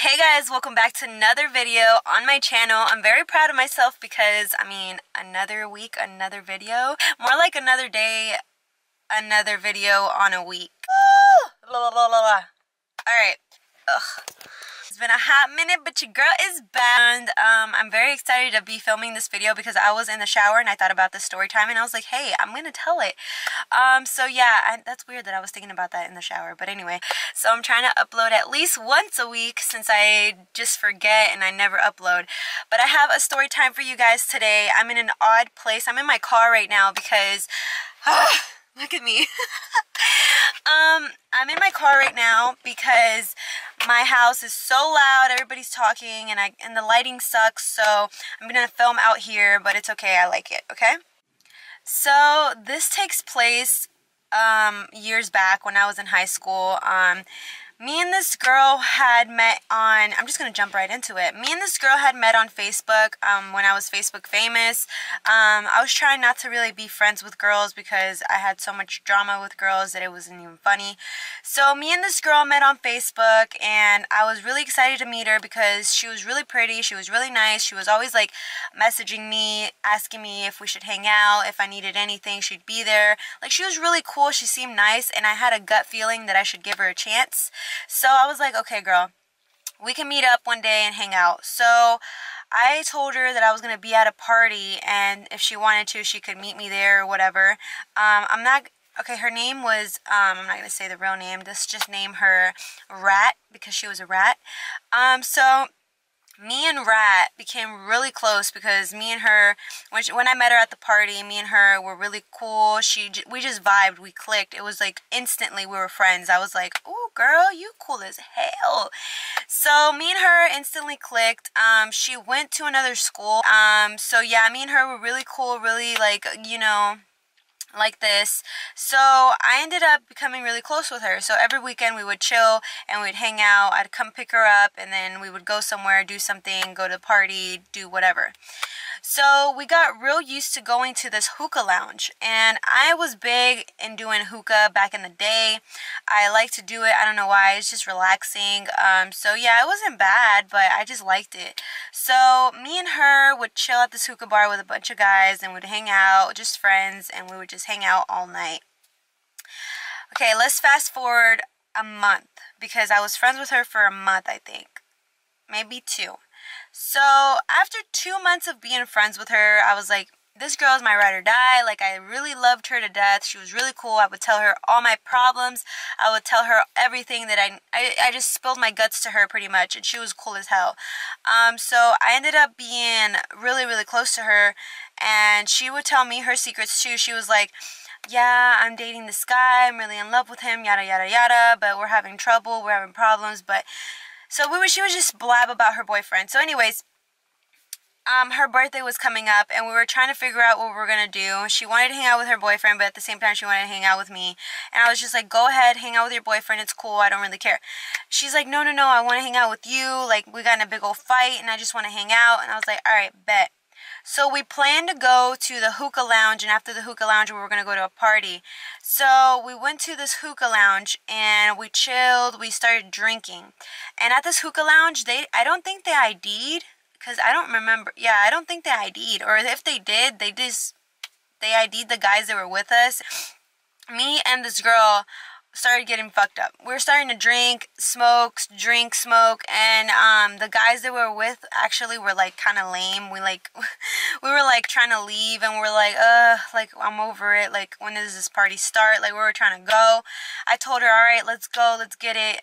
Hey guys, welcome back to another video on my channel. I'm very proud of myself because, another week, another video. More like another day, another video on a week. Alright. It's been a hot minute, but your girl is back. I'm very excited to be filming this video because I was in the shower and I thought about the story time and I was like, hey, I'm gonna tell it. So yeah, that's weird that I was thinking about that in the shower. But anyway, so I'm trying to upload at least once a week since I just forget and I never upload. But I have a story time for you guys today. I'm in an odd place. I'm in my car right now because, look at me. I'm in my car right now because my house is so loud, everybody's talking, and the lighting sucks, so I'm gonna film out here, but it's okay, I like it, okay? So this takes place years back when I was in high school. Me and this girl had met on, I'm just going to jump right into it. Me and this girl had met on Facebook when I was Facebook famous. I was trying not to really be friends with girls because I had so much drama with girls that it wasn't even funny. So me and this girl met on Facebook and I was really excited to meet her because she was really pretty, she was really nice. She was always like messaging me, asking me if we should hang out, if I needed anything, she'd be there. Like, she was really cool, she seemed nice, and I had a gut feeling that I should give her a chance. So I was like, okay girl, we can meet up one day and hang out. So I told her that I was going to be at a party and if she wanted to, she could meet me there or whatever. Okay, her name was, I'm not going to say the real name, just name her Rat because she was a rat. So me and Rat became really close because me and her, when I met her at the party, me and her were really cool. We just vibed, we clicked. It was like instantly we were friends. I was like, ooh girl, you cool as hell. So me and her instantly clicked. She went to another school. So yeah, me and her were really cool, really like, you know, like this. So I ended up becoming really close with her. So every weekend we would chill and we'd hang out. I'd come pick her up and then we would go somewhere, do something, go to the party, do whatever. So we got real used to going to this hookah lounge, and I was big in doing hookah back in the day. I like to do it, I don't know why, it's just relaxing. So yeah, it wasn't bad, but I just liked it. So me and her would chill at this hookah bar with a bunch of guys and we'd hang out, just friends, and we would just hang out all night. Okay, let's fast forward a month because I was friends with her for a month, I think. Maybe 2. So after 2 months of being friends with her, I was like, this girl is my ride or die. Like, I really loved her to death. She was really cool. I would tell her all my problems. I would tell her everything that I just spilled my guts to her pretty much, and she was cool as hell. So I ended up being really, really close to her, and she would tell me her secrets too. She was like, yeah, I'm dating this guy. I'm really in love with him, yada, yada, yada, but we're having trouble. We're having problems, but... So she would just blab about her boyfriend. So anyways, her birthday was coming up and we were trying to figure out what we were going to do. She wanted to hang out with her boyfriend, but at the same time she wanted to hang out with me. And I was just like, go ahead, hang out with your boyfriend, it's cool, I don't really care. She's like, no, no, no, I want to hang out with you. Like, we got in a big old fight and I just want to hang out. And I was like, alright, bet. So we planned to go to the hookah lounge, and after the hookah lounge we were going to go to a party. So we went to this hookah lounge and we chilled, we started drinking. And at this hookah lounge, I don't think they ID'd, because I don't remember. Yeah, I don't think they ID'd, or if they did, they ID'd the guys that were with us. Me and this girl started getting fucked up. We were starting to drink, smoke, and the guys that we were with actually were like kind of lame. We were like trying to leave and we're like, like, I'm over it. Like, when does this party start? Like, we were trying to go. I told her, all right, let's go, let's get it.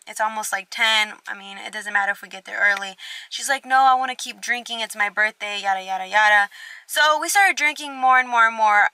It's almost like 10. I mean, it doesn't matter if we get there early. She's like, no, I want to keep drinking. It's my birthday, yada, yada, yada. So we started drinking more and more and more.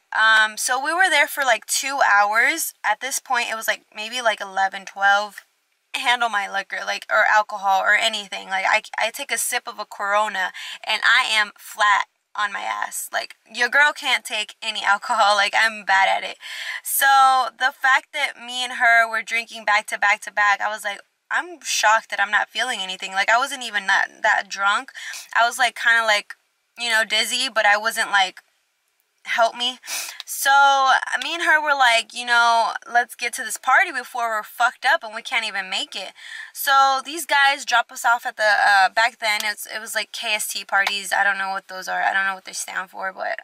So we were there for like 2 hours. At this point, it was like maybe like 11, 12. I handle my liquor, like, or alcohol or anything. Like, I take a sip of a Corona and I am flat on my ass. Like, your girl can't take any alcohol. Like, I'm bad at it. So the fact that me and her were drinking back to back to back, I was like, I'm shocked that I'm not feeling anything. Like, I wasn't even that drunk. I was like kind of like, you know, dizzy, but I wasn't like help me. So me and her were like, you know, let's get to this party before we're fucked up and we can't even make it. So these guys drop us off at the back then it was like KST parties. I don't know what those are. I don't know what they stand for, but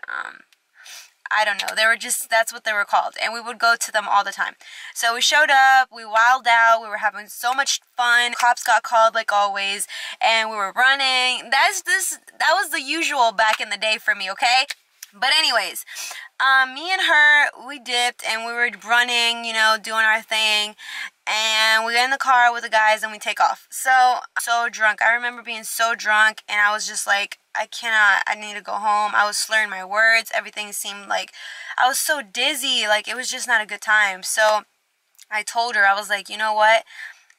I don't know. They were just, that's what they were called. And we would go to them all the time. So we showed up, we wilded out, we were having so much fun. Cops got called like always, and we were running. That was the usual back in the day for me, okay? But anyways, me and her, we dipped and we were running, you know, doing our thing. And we get in the car with the guys and we take off. So drunk. I remember being so drunk and I was just like, I need to go home. I was slurring my words. Everything seemed like, I was so dizzy. Like, it was just not a good time. So I told her, I was like, you know what?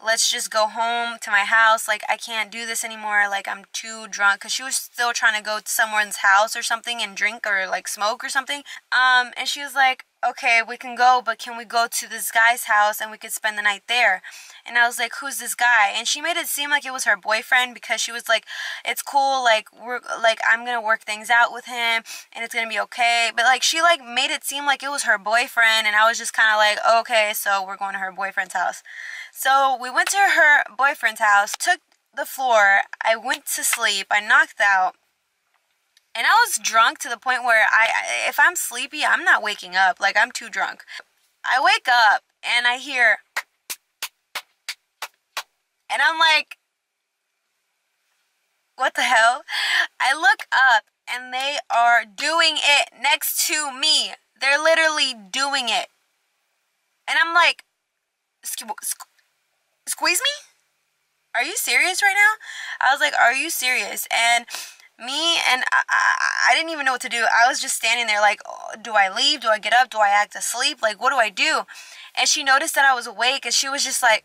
Let's just go home to my house. Like, I can't do this anymore. Like, I'm too drunk. Because she was still trying to go to someone's house or something and drink or, like, smoke or something. And she was like, okay, we can go, but can we go to this guy's house and we could spend the night there? And I was like, who's this guy? And she made it seem like it was her boyfriend because she was like, it's cool, like, I'm gonna work things out with him and it's gonna be okay. But like, she like made it seem like it was her boyfriend, and I was just kind of like, okay, so we're going to her boyfriend's house. So we went to her boyfriend's house, took the floor, I went to sleep, I knocked out. And I was drunk to the point where if I'm sleepy, I'm not waking up. Like, I'm too drunk. I wake up and I hear, and I'm like, what the hell? I look up and they are doing it next to me. They're literally doing it. And I'm like, squeeze me? Are you serious right now? I was like, are you serious? And I didn't even know what to do. I was just standing there like, oh, do I leave? Do I get up? Do I act asleep? Like, what do I do? And she noticed that I was awake and she was just like,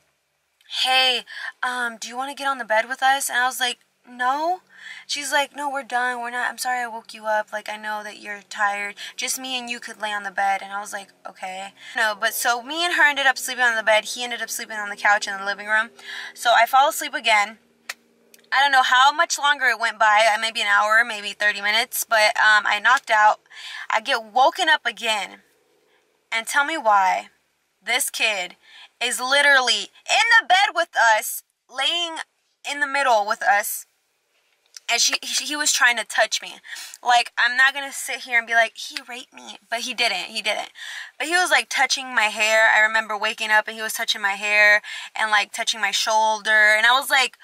hey, do you want to get on the bed with us? And I was like, no. She's like, no, we're done. We're not. I'm sorry I woke you up. Like, I know that you're tired. Just me and you could lay on the bed. And I was like, okay. No, but so me and her ended up sleeping on the bed. He ended up sleeping on the couch in the living room. So I fall asleep again. I don't know how much longer it went by, maybe an hour, maybe 30 minutes, but I knocked out. I get woken up again, and tell me why this kid is literally in the bed with us, laying in the middle with us, and he was trying to touch me. Like, I'm not going to sit here and be like, he raped me, but he didn't. But he was like touching my hair. I remember waking up and he was touching my hair and like touching my shoulder, and I was like,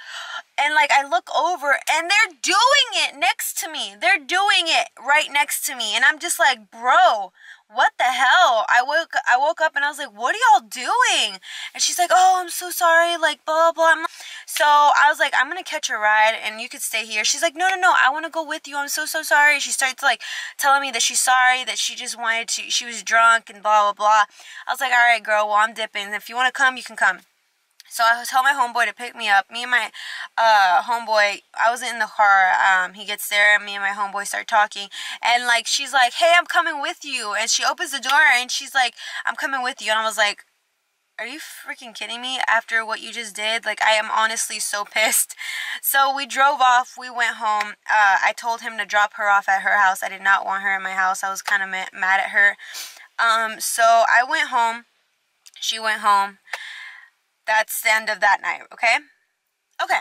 and like I look over and they're doing it next to me. They're doing it right next to me. And I'm just like, bro, what the hell? I woke up and I was like, what are y'all doing? And she's like, oh, I'm so sorry, like blah blah blah. So I was like, I'm gonna catch a ride and you could stay here. She's like, no, I want to go with you. I'm so sorry. She starts like telling me that she's sorry, that she just wanted to, she was drunk and blah blah blah. I was like, all right, girl, well, I'm dipping. If you want to come, you can come. So I told my homeboy to pick me up. Me and my homeboy, I was in the car. He gets there, and me and my homeboy start talking. And, like, she's like, hey, I'm coming with you. And she opens the door, and she's like, I'm coming with you. And I was like, are you freaking kidding me after what you just did? Like, I am honestly so pissed. So we drove off. We went home. I told him to drop her off at her house. I did not want her in my house. I was kind of mad at her. So I went home. She went home. That's the end of that night, okay? Okay.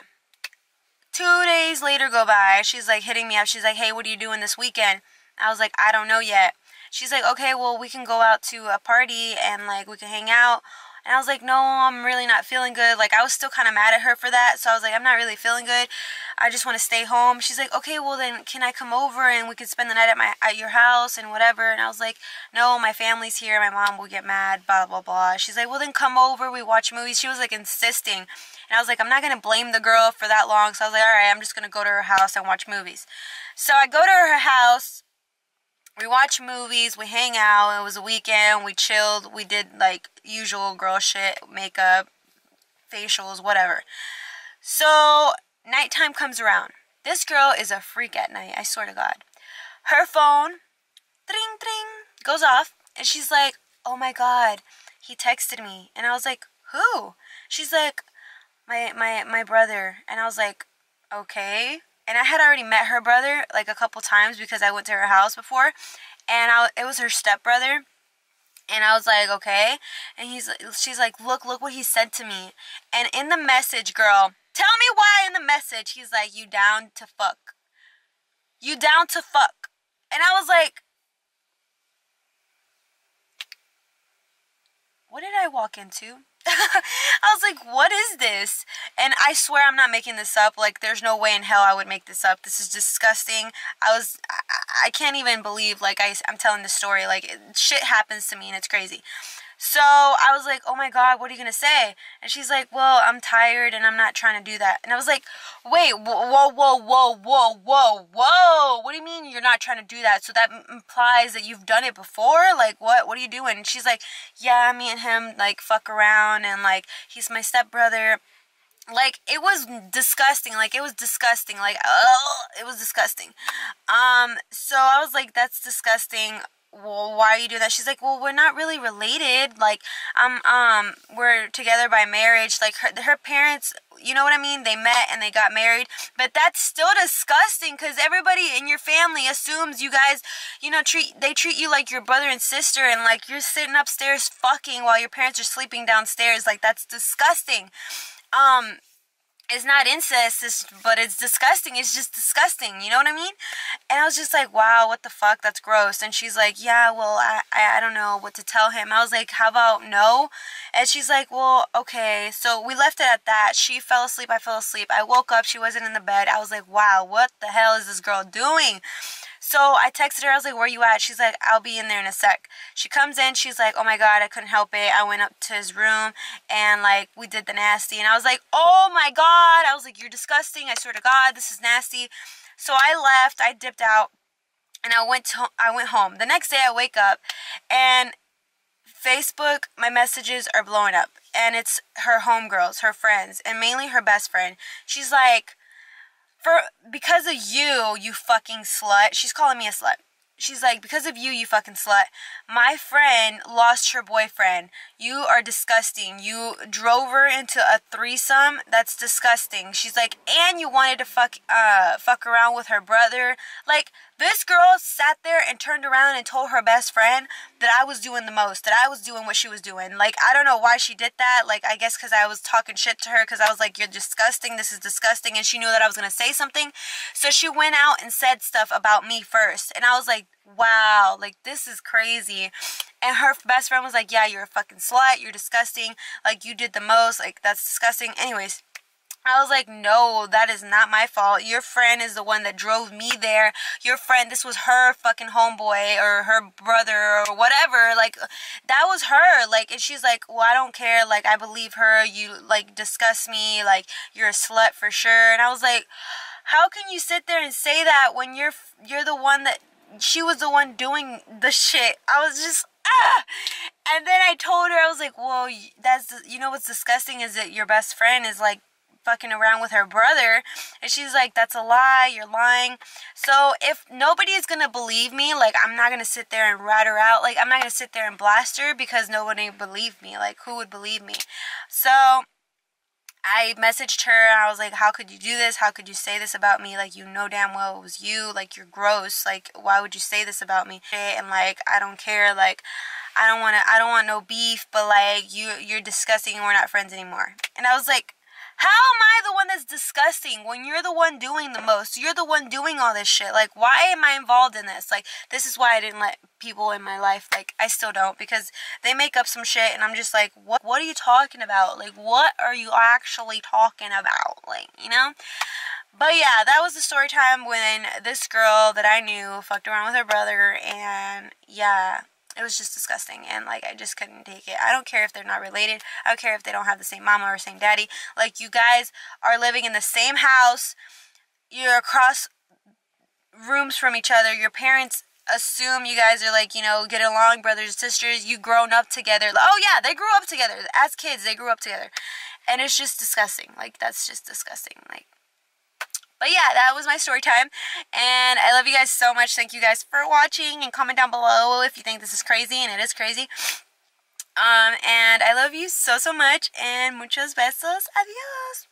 2 days later go by. She's like hitting me up. She's like, hey, what are you doing this weekend? I was like, I don't know yet. She's like, okay, well, we can go out to a party and like we can hang out. And I was like, no, I'm really not feeling good. Like, I was still kind of mad at her for that. So I was like, I'm not really feeling good. I just want to stay home. She's like, okay, well then can I come over and we could spend the night at your house and whatever. And I was like, no, my family's here. My mom will get mad, blah, blah, blah. She's like, well then come over. We watch movies. She was like insisting. And I was like, I'm not going to blame the girl for that long. So I was like, all right, I'm just going to go to her house and watch movies. So I go to her house. We watch movies, we hang out, it was a weekend, we chilled, we did like usual girl shit, makeup, facials, whatever. So, nighttime comes around. This girl is a freak at night, I swear to God. Her phone, ding, ding, goes off, and she's like, oh my God, he texted me. And I was like, who? She's like, my brother. And I was like, okay. And I had already met her brother like a couple times because I went to her house before. and it was her stepbrother. And I was like, okay. And she's like, look what he said to me. And in the message, girl, tell me why in the message, he's like, you down to fuck. You down to fuck. And I was like, what did I walk into? I was like, what is this? And I swear I'm not making this up. Like, there's no way in hell I would make this up. This is disgusting. I can't even believe, like, I'm telling this story. Like, shit happens to me and it's crazy. So I was like, oh my God, what are you going to say? And she's like, well, I'm tired and I'm not trying to do that. And I was like, wait, whoa. What do you mean you're not trying to do that? So that implies that you've done it before? Like, what are you doing? And she's like, yeah, me and him, like, fuck around and, like, he's my stepbrother. Like, it was disgusting. Like, it was disgusting. Like, oh, it was disgusting. So I was like, that's disgusting. Well, why are you doing that? She's like, well, we're not really related. Like, we're together by marriage. Like, her parents, you know what I mean? They met and they got married. But that's still disgusting because everybody in your family assumes you guys, you know, they treat you like your brother and sister, and like you're sitting upstairs fucking while your parents are sleeping downstairs. Like, that's disgusting. It's not incest, but it's disgusting. It's just disgusting. You know what I mean? And I was just like, wow, what the fuck? That's gross. And she's like, yeah, well, I don't know what to tell him. I was like, how about no? And she's like, well, okay. So we left it at that. She fell asleep. I fell asleep. I woke up. She wasn't in the bed. I was like, wow, what the hell is this girl doing? So I texted her. I was like, where you at? She's like, I'll be in there in a sec. She comes in. She's like, oh my God, I couldn't help it. I went up to his room and like we did the nasty. And I was like, oh my God. I was like, you're disgusting. I swear to God, this is nasty. So I left. I dipped out and I went home. The next day I wake up and Facebook, my messages are blowing up. And it's her homegirls, her friends, and mainly her best friend. She's like, because of you, you fucking slut. She's calling me a slut. She's like, because of you, you fucking slut. My friend lost her boyfriend. You are disgusting. You drove her into a threesome. That's disgusting. She's like, and you wanted to fuck around with her brother. Like, this girl sat there and turned around and told her best friend that I was doing the most, that I was doing what she was doing. Like, I don't know why she did that. Like, I guess because I was talking shit to her, because I was like, you're disgusting, this is disgusting, and she knew that I was going to say something. So she went out and said stuff about me first, and I was like, wow, like, this is crazy. And her best friend was like, yeah, you're a fucking slut, you're disgusting, like, you did the most, like, that's disgusting. Anyways, I was like, no, that is not my fault. Your friend is the one that drove me there. Your friend, this was her fucking homeboy or her brother or whatever. Like, that was her. Like, and she's like, well, I don't care. Like, I believe her. You, like, disgust me. Like, you're a slut for sure. And I was like, how can you sit there and say that when you're the one that, she was the one doing the shit? I was just, ah! And then I told her, I was like, well, you know what's disgusting is that your best friend is, like, fucking around with her brother. And she's like, that's a lie, you're lying. So if nobody is gonna believe me, like, I'm not gonna sit there and rat her out. Like, I'm not gonna sit there and blast her because nobody believed me. Like, who would believe me? So I messaged her and I was like, how could you do this? How could you say this about me? Like, you know damn well it was you. Like, you're gross. Like, why would you say this about me? And like, I don't care. Like, I don't want no beef, but like, you're disgusting and we're not friends anymore. And I was like, how am I the one that's disgusting when you're the one doing the most? You're the one doing all this shit. Like, why am I involved in this? Like, this is why I didn't let people in my life, like, I still don't, because they make up some shit and I'm just like, what are you talking about? Like, what are you actually talking about? Like, you know? But yeah, that was the story time when this girl that I knew fucked around with her brother, and yeah, it was just disgusting, and like, I just couldn't take it. I don't care if they're not related. I don't care if they don't have the same mama or same daddy. Like, you guys are living in the same house. You're across rooms from each other. Your parents assume you guys are, like, you know, get along, brothers and sisters. You grown up together. Oh yeah, they grew up together. As kids, they grew up together. And it's just disgusting. Like, that's just disgusting. Like, but yeah, that was my story time, and I love you guys so much. Thank you guys for watching, and comment down below if you think this is crazy, and it is crazy. And I love you so much, and muchos besos, adios.